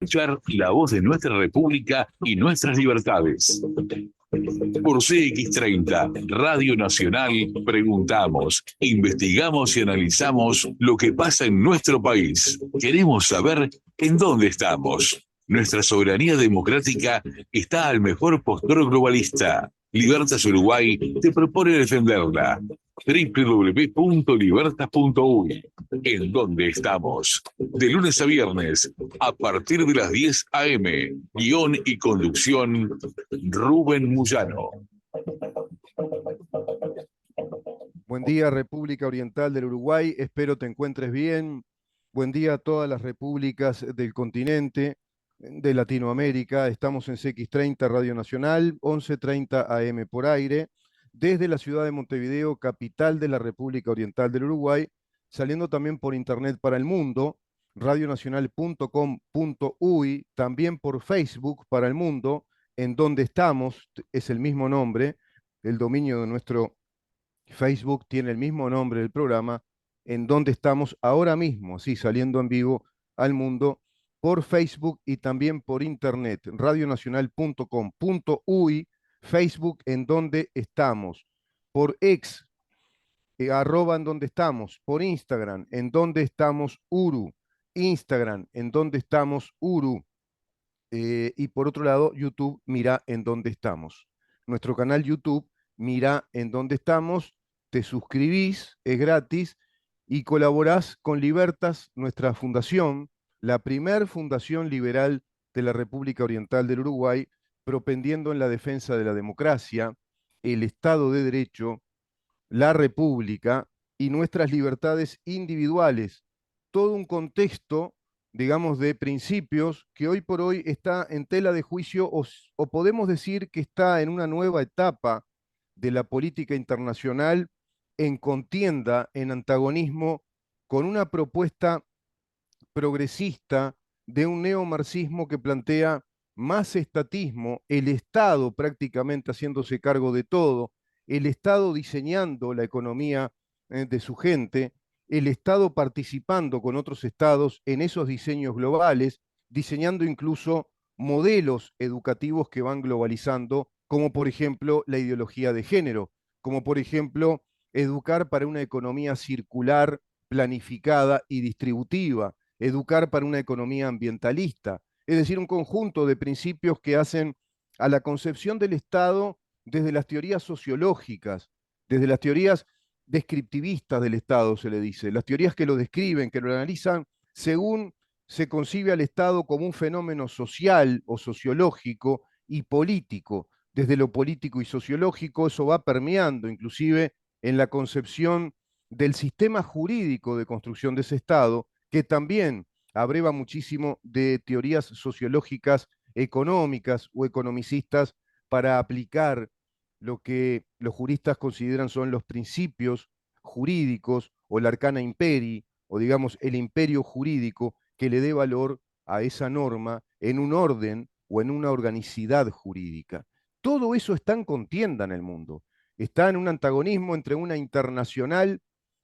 Escuchar la voz de nuestra República y nuestras libertades. Por CX30, Radio Nacional, preguntamos, investigamos y analizamos lo que pasa en nuestro país. Queremos saber en dónde estamos. Nuestra soberanía democrática está al mejor postor globalista. Libertas Uruguay te propone defenderla. www.libertas.uy. ¿En dónde estamos? De lunes a viernes, a partir de las 10 a.m. Guión y conducción, Rubén Muyano. Buen día, República Oriental del Uruguay. Espero te encuentres bien. Buen día a todas las repúblicas del continente, de Latinoamérica. Estamos en CX30 Radio Nacional, 11:30 AM por aire, desde la ciudad de Montevideo, capital de la República Oriental del Uruguay, saliendo también por internet para el mundo, radionacional.com.uy, también por Facebook para el mundo, en donde estamos, es el mismo nombre, el dominio de nuestro Facebook tiene el mismo nombre del programa, en donde estamos ahora mismo, sí, saliendo en vivo al mundo por Facebook y también por internet, radionacional.com.uy, Facebook en donde estamos, por X, arroba en donde estamos, por Instagram, en donde estamos Uru, Instagram, en donde estamos Uru, y por otro lado, YouTube, mira en dónde estamos. Nuestro canal YouTube, mira en dónde estamos, te suscribís, es gratis, y colaborás con Libertas, nuestra fundación, la primer fundación liberal de la República Oriental del Uruguay, propendiendo en la defensa de la democracia, el Estado de Derecho, la República y nuestras libertades individuales. Todo un contexto, digamos, de principios que hoy por hoy está en tela de juicio o podemos decir que está en una nueva etapa de la política internacional en contienda, en antagonismo con una propuesta progresista de un neomarxismo que plantea más estatismo, el Estado prácticamente haciéndose cargo de todo, el Estado diseñando la economía de su gente, el Estado participando con otros estados en esos diseños globales, diseñando incluso modelos educativos que van globalizando, como por ejemplo la ideología de género, como por ejemplo educar para una economía circular, planificada y distributiva, educar para una economía ambientalista, es decir, un conjunto de principios que hacen a la concepción del Estado desde las teorías sociológicas, desde las teorías descriptivistas del Estado, se le dice, las teorías que lo describen, que lo analizan según se concibe al Estado como un fenómeno social o sociológico y político. Desde lo político y sociológico eso va permeando inclusive en la concepción del sistema jurídico de construcción de ese Estado, que también abreva muchísimo de teorías sociológicas, económicas o economicistas para aplicar lo que los juristas consideran son los principios jurídicos o el arcana imperi, o digamos el imperio jurídico que le dé valor a esa norma en un orden o en una organicidad jurídica. Todo eso está en contienda en el mundo. Está en un antagonismo entre una internacional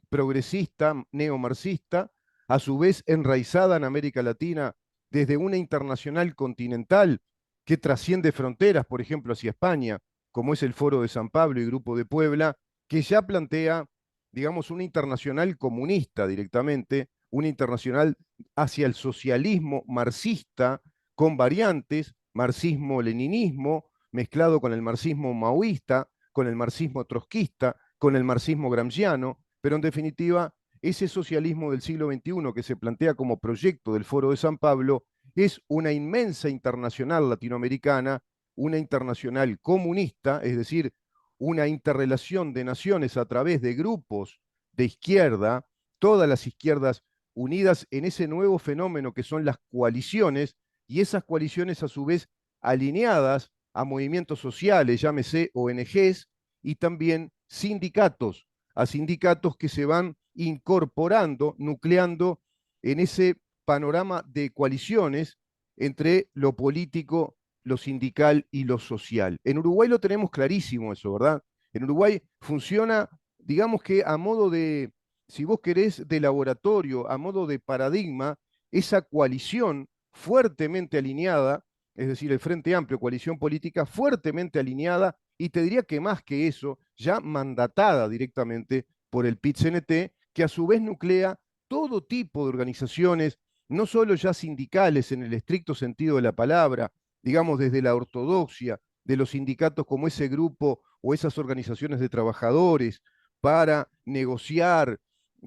progresista, neomarxista, a su vez enraizada en América Latina desde una internacional continental que trasciende fronteras, por ejemplo, hacia España, como es el Foro de San Pablo y Grupo de Puebla, que ya plantea, digamos, una internacional comunista directamente, una internacional hacia el socialismo marxista con variantes, marxismo-leninismo, mezclado con el marxismo maoísta, con el marxismo trotskista, con el marxismo gramsciano, pero en definitiva, ese socialismo del siglo XXI que se plantea como proyecto del Foro de San Pablo es una inmensa internacional latinoamericana, una internacional comunista, es decir, una interrelación de naciones a través de grupos de izquierda, todas las izquierdas unidas en ese nuevo fenómeno que son las coaliciones, y esas coaliciones a su vez alineadas a movimientos sociales, llámese ONGs, y también sindicatos, a sindicatos que se van incorporando, nucleando en ese panorama de coaliciones entre lo político, lo sindical y lo social. En Uruguay lo tenemos clarísimo eso, ¿verdad? En Uruguay funciona, digamos que a modo de, si vos querés, de laboratorio, a modo de paradigma, esa coalición fuertemente alineada, es decir, el Frente Amplio, coalición política fuertemente alineada, y te diría que más que eso, ya mandatada directamente por el PIT-CNT, que a su vez nuclea todo tipo de organizaciones, no solo ya sindicales en el estricto sentido de la palabra, digamos desde la ortodoxia, de los sindicatos como ese grupo o esas organizaciones de trabajadores para negociar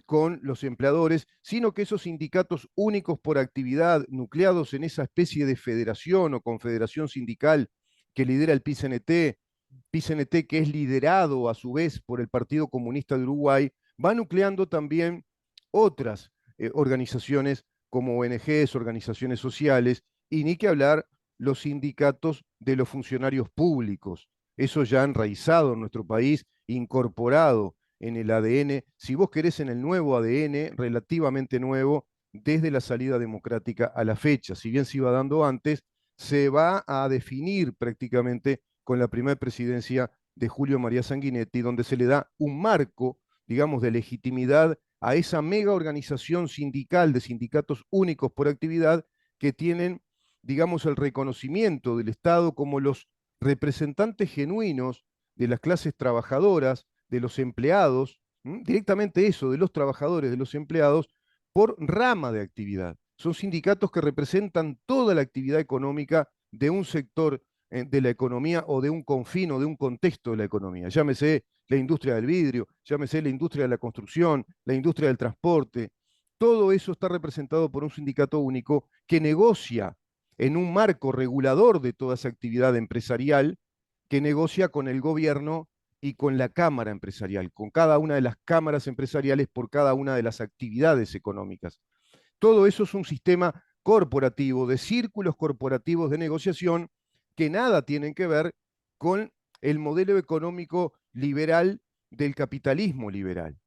con los empleadores, sino que esos sindicatos únicos por actividad, nucleados en esa especie de federación o confederación sindical que lidera el PCNT que es liderado a su vez por el Partido Comunista de Uruguay, va nucleando también otras organizaciones como ONGs, organizaciones sociales, y ni que hablar los sindicatos de los funcionarios públicos. Eso ya enraizado en nuestro país, incorporado en el ADN, si vos querés, en el nuevo ADN, relativamente nuevo, desde la salida democrática a la fecha. Si bien se iba dando antes, se va a definir prácticamente con la primera presidencia de Julio María Sanguinetti, donde se le da un marco, digamos, de legitimidad a esa mega organización sindical de sindicatos únicos por actividad que tienen, digamos, el reconocimiento del Estado como los representantes genuinos de las clases trabajadoras, de los empleados, directamente eso, de los trabajadores, de los empleados, por rama de actividad. Son sindicatos que representan toda la actividad económica de un sector de la economía o de un confín o de un contexto de la economía. Llámese la industria del vidrio, llámese la industria de la construcción, la industria del transporte. Todo eso está representado por un sindicato único que negocia en un marco regulador de toda esa actividad empresarial, que negocia con el gobierno y con la Cámara Empresarial, con cada una de las cámaras empresariales por cada una de las actividades económicas. Todo eso es un sistema corporativo, de círculos corporativos de negociación que nada tienen que ver con el modelo económico liberal del capitalismo liberal.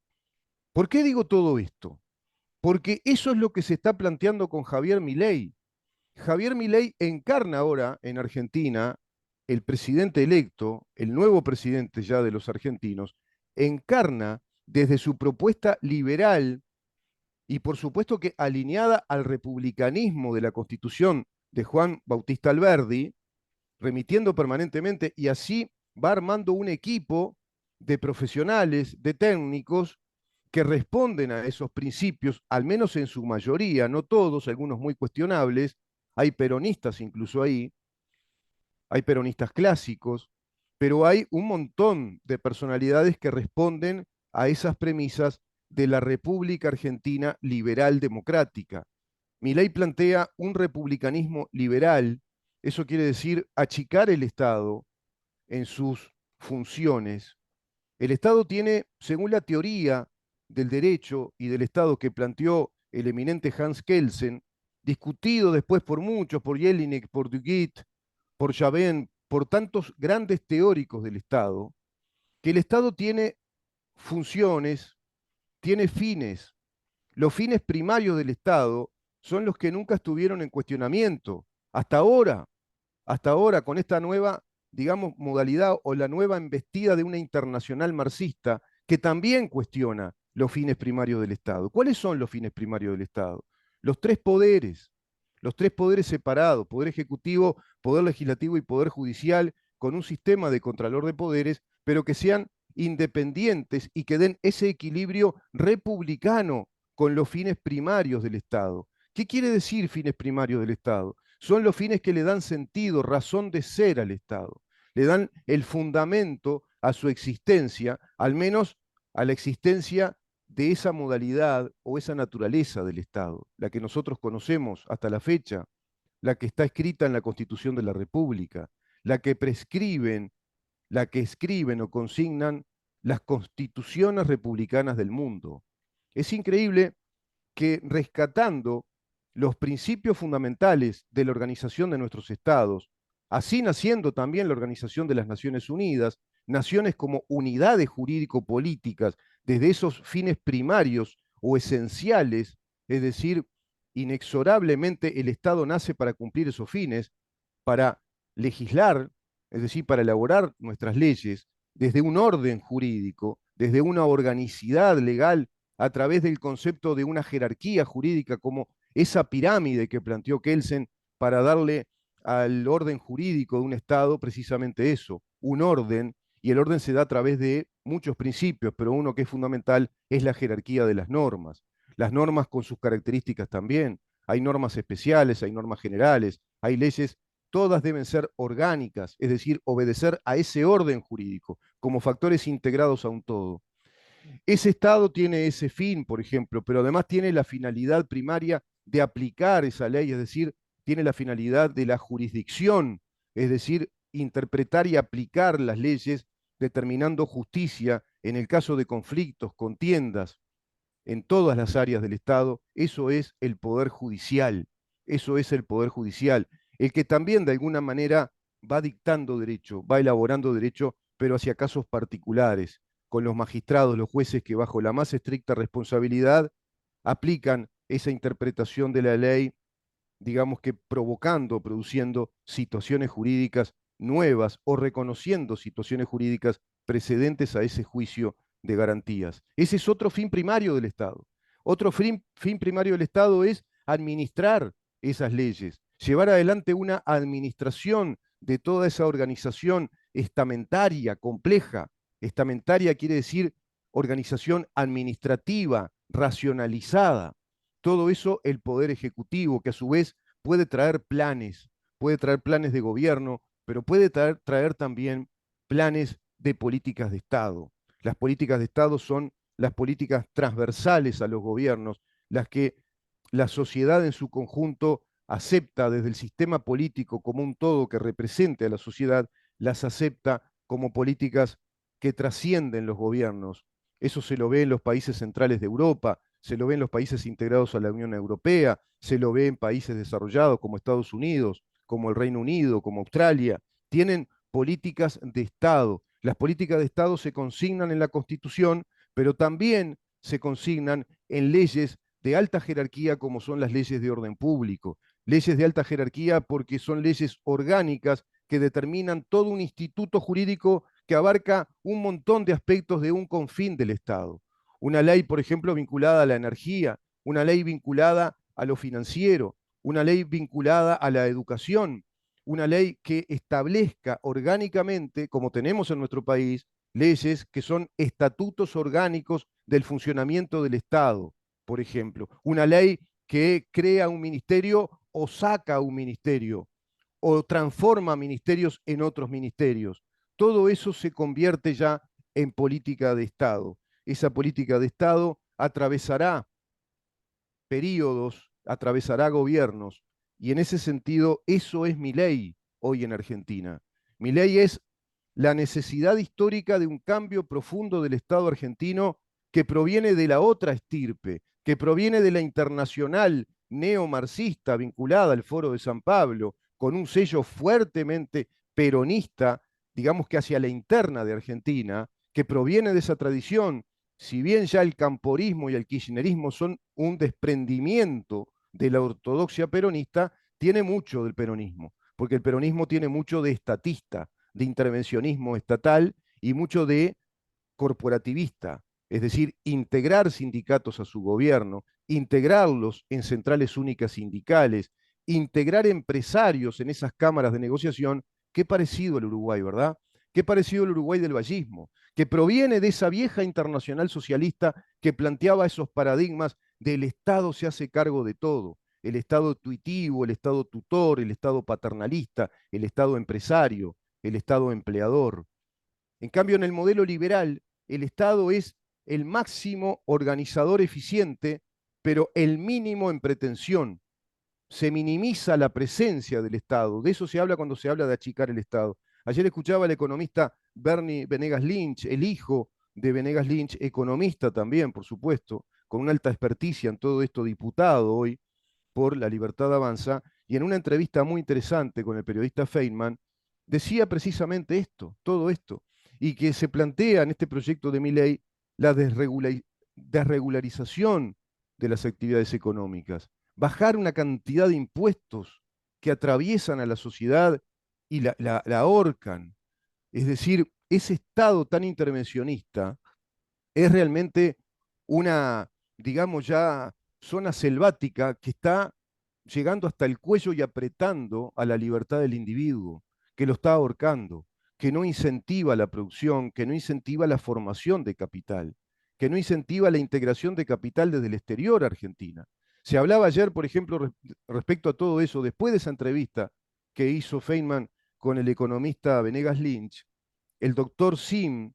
¿Por qué digo todo esto? Porque eso es lo que se está planteando con Javier Milei. Javier Milei encarna ahora en Argentina, el presidente electo, el nuevo presidente ya de los argentinos, encarna desde su propuesta liberal y por supuesto que alineada al republicanismo de la Constitución de Juan Bautista Alberdi, remitiendo permanentemente, y así va armando un equipo de profesionales, de técnicos, que responden a esos principios, al menos en su mayoría, no todos, algunos muy cuestionables, hay peronistas incluso ahí, hay peronistas clásicos, pero hay un montón de personalidades que responden a esas premisas de la República Argentina liberal democrática. Milei plantea un republicanismo liberal, eso quiere decir achicar el Estado en sus funciones. El Estado tiene, según la teoría del derecho y del Estado que planteó el eminente Hans Kelsen, discutido después por muchos, por Jelinek, por Duguit, por Javen, por tantos grandes teóricos del Estado, que el Estado tiene funciones, tiene fines. Los fines primarios del Estado son los que nunca estuvieron en cuestionamiento. Hasta ahora, con esta nueva, digamos, modalidad o la nueva embestida de una internacional marxista que también cuestiona los fines primarios del Estado. ¿Cuáles son los fines primarios del Estado? Los tres poderes separados, poder ejecutivo, poder legislativo y poder judicial, con un sistema de contralor de poderes, pero que sean independientes y que den ese equilibrio republicano con los fines primarios del Estado. ¿Qué quiere decir fines primarios del Estado? Son los fines que le dan sentido, razón de ser al Estado, le dan el fundamento a su existencia, al menos a la existencia de esa modalidad o esa naturaleza del Estado, la que nosotros conocemos hasta la fecha, la que está escrita en la Constitución de la República, la que prescriben, la que escriben o consignan las constituciones republicanas del mundo. Es increíble que rescatando los principios fundamentales de la organización de nuestros estados, así naciendo también la Organización de las Naciones Unidas, naciones como unidades jurídico-políticas, desde esos fines primarios o esenciales, es decir, inexorablemente el Estado nace para cumplir esos fines, para legislar, es decir, para elaborar nuestras leyes, desde un orden jurídico, desde una organicidad legal, a través del concepto de una jerarquía jurídica como esa pirámide que planteó Kelsen para darle al orden jurídico de un Estado precisamente eso, un orden, y el orden se da a través de muchos principios, pero uno que es fundamental es la jerarquía de las normas. Las normas con sus características también. Hay normas especiales, hay normas generales, hay leyes, todas deben ser orgánicas, es decir, obedecer a ese orden jurídico, como factores integrados a un todo. Ese Estado tiene ese fin, por ejemplo, pero además tiene la finalidad primaria de aplicar esa ley, es decir, tiene la finalidad de la jurisdicción, es decir, interpretar y aplicar las leyes determinando justicia en el caso de conflictos, contiendas, en todas las áreas del Estado. Eso es el poder judicial, eso es el poder judicial, el que también de alguna manera va dictando derecho, va elaborando derecho, pero hacia casos particulares, con los magistrados, los jueces que bajo la más estricta responsabilidad aplican esa interpretación de la ley, digamos que provocando, produciendo situaciones jurídicas nuevas o reconociendo situaciones jurídicas precedentes a ese juicio de garantías. Ese es otro fin primario del Estado. Otro fin primario del Estado es administrar esas leyes, llevar adelante una administración de toda esa organización estamentaria, compleja. Estamentaria quiere decir organización administrativa, racionalizada. Todo eso el Poder Ejecutivo, que a su vez puede traer planes de gobierno, pero puede traer también planes de políticas de Estado. Las políticas de Estado son las políticas transversales a los gobiernos, las que la sociedad en su conjunto acepta desde el sistema político como un todo que represente a la sociedad, las acepta como políticas que trascienden los gobiernos. Eso se lo ve en los países centrales de Europa, se lo ve en los países integrados a la Unión Europea, se lo ve en países desarrollados como Estados Unidos, como el Reino Unido, como Australia. Tienen políticas de Estado. Las políticas de Estado se consignan en la Constitución, pero también se consignan en leyes de alta jerarquía como son las leyes de orden público. Leyes de alta jerarquía porque son leyes orgánicas que determinan todo un instituto jurídico que abarca un montón de aspectos de un confín del Estado. Una ley, por ejemplo, vinculada a la energía, una ley vinculada a lo financiero, una ley vinculada a la educación, una ley que establezca orgánicamente, como tenemos en nuestro país, leyes que son estatutos orgánicos del funcionamiento del Estado, por ejemplo. Una ley que crea un ministerio o saca un ministerio, o transforma ministerios en otros ministerios. Todo eso se convierte ya en política de Estado. Esa política de Estado atravesará períodos, atravesará gobiernos, y en ese sentido eso es mi ley hoy en Argentina. Mi ley es la necesidad histórica de un cambio profundo del Estado argentino que proviene de la otra estirpe, que proviene de la internacional neomarxista vinculada al Foro de San Pablo, con un sello fuertemente peronista, digamos que hacia la interna de Argentina, que proviene de esa tradición. Si bien ya el camporismo y el kirchnerismo son un desprendimiento de la ortodoxia peronista, tiene mucho del peronismo, porque el peronismo tiene mucho de estatista, de intervencionismo estatal y mucho de corporativista, es decir, integrar sindicatos a su gobierno, integrarlos en centrales únicas sindicales, integrar empresarios en esas cámaras de negociación. Qué parecido al Uruguay, ¿verdad? Qué parecido al Uruguay del vallismo, que proviene de esa vieja internacional socialista que planteaba esos paradigmas del Estado se hace cargo de todo, el Estado tuitivo, el Estado tutor, el Estado paternalista, el Estado empresario, el Estado empleador. En cambio, en el modelo liberal, el Estado es el máximo organizador eficiente, pero el mínimo en pretensión. Se minimiza la presencia del Estado. De eso se habla cuando se habla de achicar el Estado. Ayer escuchaba al economista Bernie Venegas Lynch, el hijo de Venegas Lynch, economista también, por supuesto, con una alta experticia en todo esto, diputado hoy por La Libertad Avanza, y en una entrevista muy interesante con el periodista Feynman, decía precisamente esto, todo esto, y que se plantea en este proyecto de mi ley la desregularización de las actividades económicas, bajar una cantidad de impuestos que atraviesan a la sociedad y la ahorcan. Es decir, ese Estado tan intervencionista es realmente una, digamos ya, zona selvática que está llegando hasta el cuello y apretando a la libertad del individuo, que lo está ahorcando, que no incentiva la producción, que no incentiva la formación de capital, que no incentiva la integración de capital desde el exterior a Argentina. Se hablaba ayer, por ejemplo, respecto a todo eso, después de esa entrevista que hizo Feynman con el economista Venegas Lynch, el doctor Sim,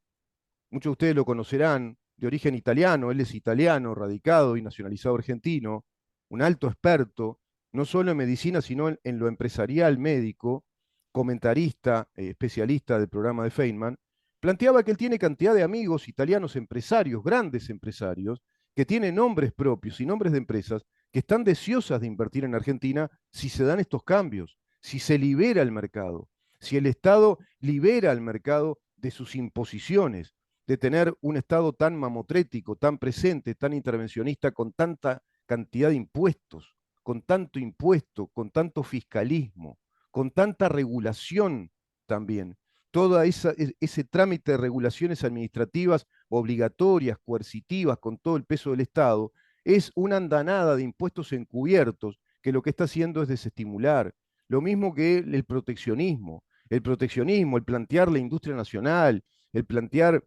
muchos de ustedes lo conocerán, de origen italiano, él es italiano, radicado y nacionalizado argentino, un alto experto, no solo en medicina, sino en lo empresarial, médico, comentarista, especialista del programa de Feynman, planteaba que él tiene cantidad de amigos italianos empresarios, grandes empresarios, que tienen nombres propios y nombres de empresas que están deseosas de invertir en Argentina si se dan estos cambios, si se libera el mercado, si el Estado libera al mercado de sus imposiciones, de tener un Estado tan mamotrético, tan presente, tan intervencionista, con tanta cantidad de impuestos, con tanto impuesto, con tanto fiscalismo, con tanta regulación también. Todo ese trámite de regulaciones administrativas obligatorias, coercitivas, con todo el peso del Estado, es una andanada de impuestos encubiertos que lo que está haciendo es desestimular. Lo mismo que el proteccionismo. El proteccionismo, el plantear la industria nacional, el plantear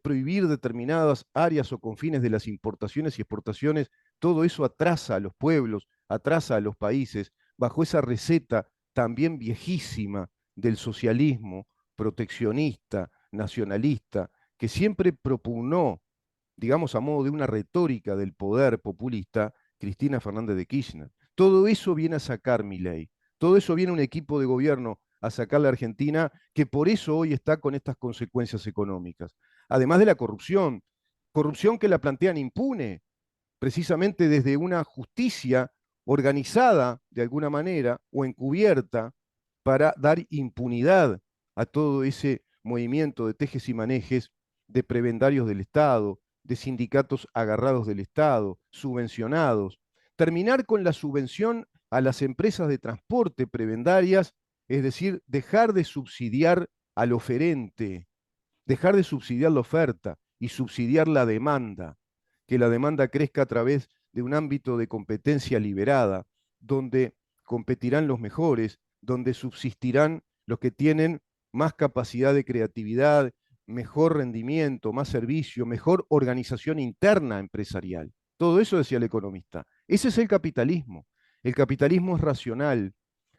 prohibir determinadas áreas o confines de las importaciones y exportaciones, todo eso atrasa a los pueblos, atrasa a los países, bajo esa receta también viejísima del socialismo proteccionista, nacionalista, que siempre propugnó, digamos, a modo de una retórica del poder populista, Cristina Fernández de Kirchner. Todo eso viene a sacar Milei, todo eso viene un equipo de gobierno a sacar la Argentina, que por eso hoy está con estas consecuencias económicas. Además de la corrupción, corrupción que la plantean impune, precisamente desde una justicia organizada de alguna manera o encubierta para dar impunidad a todo ese movimiento de tejes y manejes de prebendarios del Estado, de sindicatos agarrados del Estado, subvencionados. Terminar con la subvención a las empresas de transporte prebendarias, es decir, dejar de subsidiar al oferente, dejar de subsidiar la oferta y subsidiar la demanda, que la demanda crezca a través de un ámbito de competencia liberada, donde competirán los mejores, donde subsistirán los que tienen más capacidad de creatividad, mejor rendimiento, más servicio, mejor organización interna empresarial. Todo eso decía el economista. Ese es el capitalismo. El capitalismo es racional.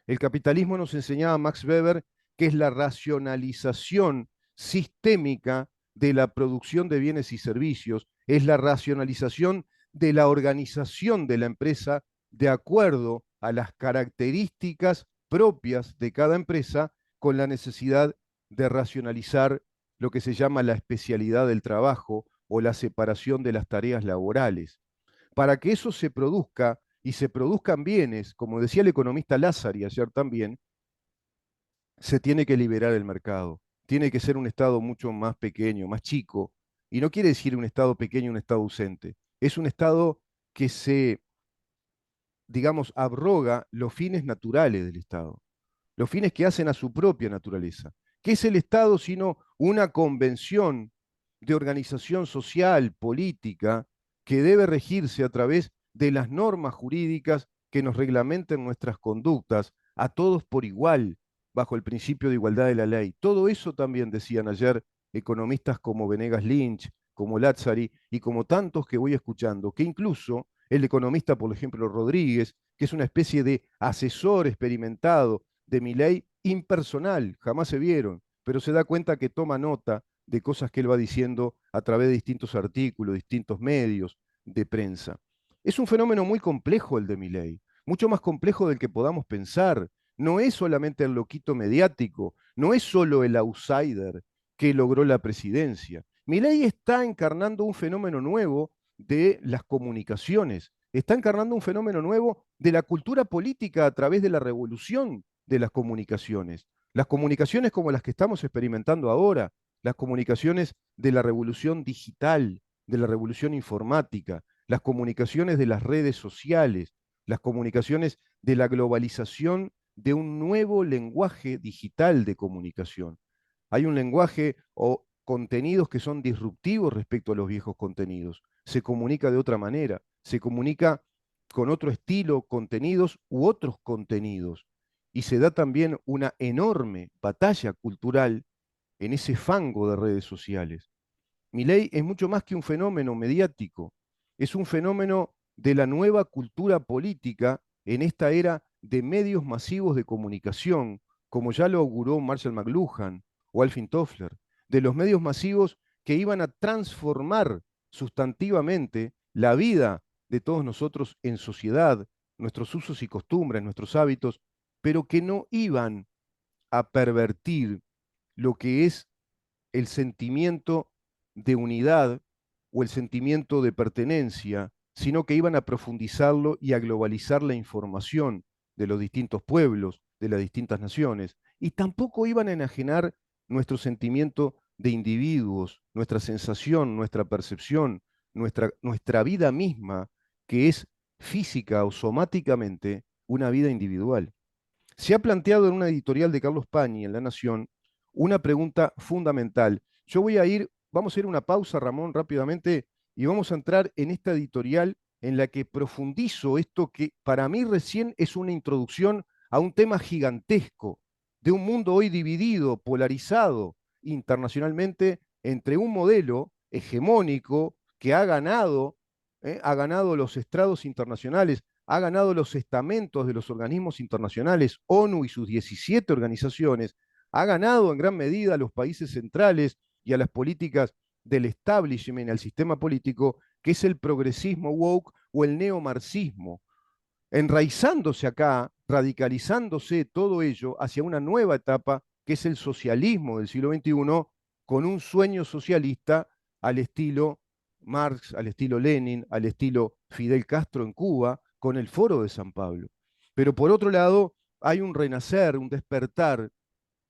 El capitalismo nos enseñaba Max Weber que es la racionalización sistémica de la producción de bienes y servicios, es la racionalización de la organización de la empresa de acuerdo a las características propias de cada empresa, con la necesidad de racionalizar lo que se llama la especialidad del trabajo o la separación de las tareas laborales. Para que eso se produzca y se produzcan bienes, como decía el economista Lázari ayer también, se tiene que liberar el mercado. Tiene que ser un Estado mucho más pequeño, más chico. Y no quiere decir un Estado pequeño, un Estado ausente. Es un Estado que se, digamos, abroga los fines naturales del Estado, los fines que hacen a su propia naturaleza. ¿Qué es el Estado sino una convención de organización social, política, que debe regirse a través de las normas jurídicas que nos reglamenten nuestras conductas, a todos por igual, bajo el principio de igualdad de la ley? Todo eso también decían ayer economistas como Venegas Lynch, como Lazzari y como tantos que voy escuchando, que incluso el economista, por ejemplo, Rodríguez, que es una especie de asesor experimentado de Milei, impersonal, jamás se vieron, pero se da cuenta que toma nota de cosas que él va diciendo a través de distintos artículos, distintos medios de prensa. Es un fenómeno muy complejo el de Milei, mucho más complejo del que podamos pensar. No es solamente el loquito mediático, no es solo el outsider que logró la presidencia. Milei está encarnando un fenómeno nuevo de las comunicaciones, está encarnando un fenómeno nuevo de la cultura política a través de la revolución de las comunicaciones como las que estamos experimentando ahora, las comunicaciones de la revolución digital, de la revolución informática, las comunicaciones de las redes sociales, las comunicaciones de la globalización de un nuevo lenguaje digital de comunicación. Hay un lenguaje o contenidos que son disruptivos respecto a los viejos contenidos. Se comunica de otra manera, se comunica con otro estilo, contenidos u otros contenidos. Y se da también una enorme batalla cultural en ese fango de redes sociales. Milei es mucho más que un fenómeno mediático, es un fenómeno de la nueva cultura política en esta era de medios masivos de comunicación, como ya lo auguró Marshall McLuhan o Alvin Toffler, de los medios masivos que iban a transformar sustantivamente la vida de todos nosotros en sociedad, nuestros usos y costumbres, nuestros hábitos, pero que no iban a pervertir lo que es el sentimiento de unidad o el sentimiento de pertenencia, sino que iban a profundizarlo y a globalizar la información de los distintos pueblos, de las distintas naciones, y tampoco iban a enajenar nuestro sentimiento de individuos, nuestra sensación, nuestra percepción, nuestra vida misma, que es física o somáticamente una vida individual. Se ha planteado en una editorial de Carlos Pañi en La Nación una pregunta fundamental. Vamos a ir a una pausa, Ramón, rápidamente, y vamos a entrar en esta editorial en la que profundizo esto que para mí recién es una introducción a un tema gigantesco de un mundo hoy dividido, polarizado internacionalmente entre un modelo hegemónico que ha ganado los estrados internacionales, ha ganado los estamentos de los organismos internacionales, ONU y sus 17 organizaciones, ha ganado en gran medida a los países centrales y a las políticas del establishment, al sistema político, que es el progresismo woke o el neomarxismo, enraizándose acá, radicalizándose todo ello hacia una nueva etapa que es el socialismo del siglo XXI, con un sueño socialista al estilo Marx, al estilo Lenin, al estilo Fidel Castro en Cuba, con el Foro de San Pablo. Pero por otro lado, hay un renacer, un despertar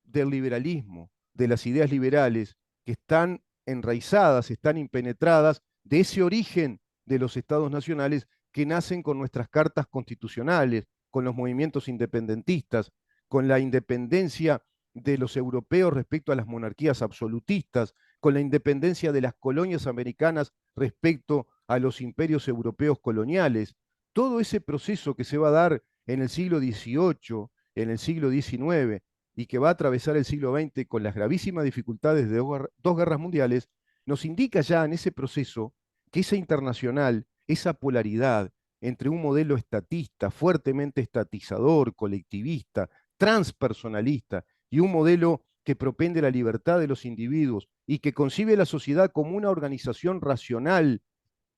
del liberalismo, de las ideas liberales, que están enraizadas, están impenetradas de ese origen de los estados nacionales que nacen con nuestras cartas constitucionales, con los movimientos independentistas, con la independencia de los europeos respecto a las monarquías absolutistas, con la independencia de las colonias americanas respecto a los imperios europeos coloniales. Todo ese proceso que se va a dar en el siglo XVIII, en el siglo XIX, y que va a atravesar el siglo XX con las gravísimas dificultades de dos guerras mundiales, nos indica ya en ese proceso que esa internacional, esa polaridad entre un modelo estatista, fuertemente estatizador, colectivista, transpersonalista, y un modelo que propende la libertad de los individuos y que concibe la sociedad como una organización racional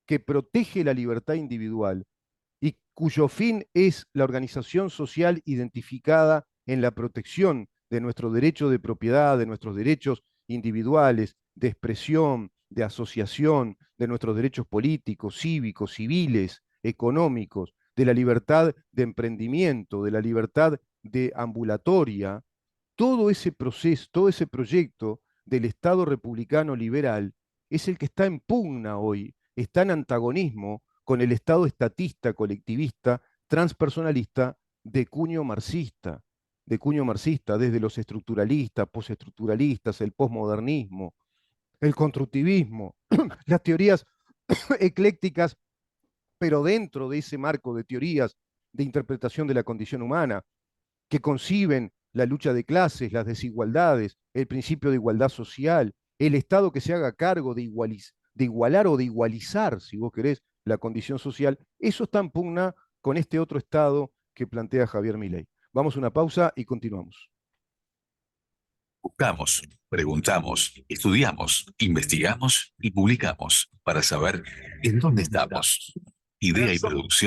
que protege la libertad individual y cuyo fin es la organización social identificada en la protección de nuestro derecho de propiedad, de nuestros derechos individuales, de expresión, de asociación, de nuestros derechos políticos, cívicos, civiles, económicos, de la libertad de emprendimiento, de la libertad de ambulatoria. Todo ese proceso, todo ese proyecto del Estado republicano liberal es el que está en pugna hoy, está en antagonismo con el Estado estatista, colectivista, transpersonalista de cuño marxista, desde los estructuralistas, postestructuralistas, el posmodernismo, el constructivismo, las teorías eclécticas, pero dentro de ese marco de teorías de interpretación de la condición humana, que conciben la lucha de clases, las desigualdades, el principio de igualdad social, el Estado que se haga cargo de igualar o de igualizar, si vos querés, la condición social, eso está en pugna con este otro Estado que plantea Javier Milei. Vamos a una pausa y continuamos. Buscamos, preguntamos, estudiamos, investigamos y publicamos para saber en dónde estamos. Idea y producción.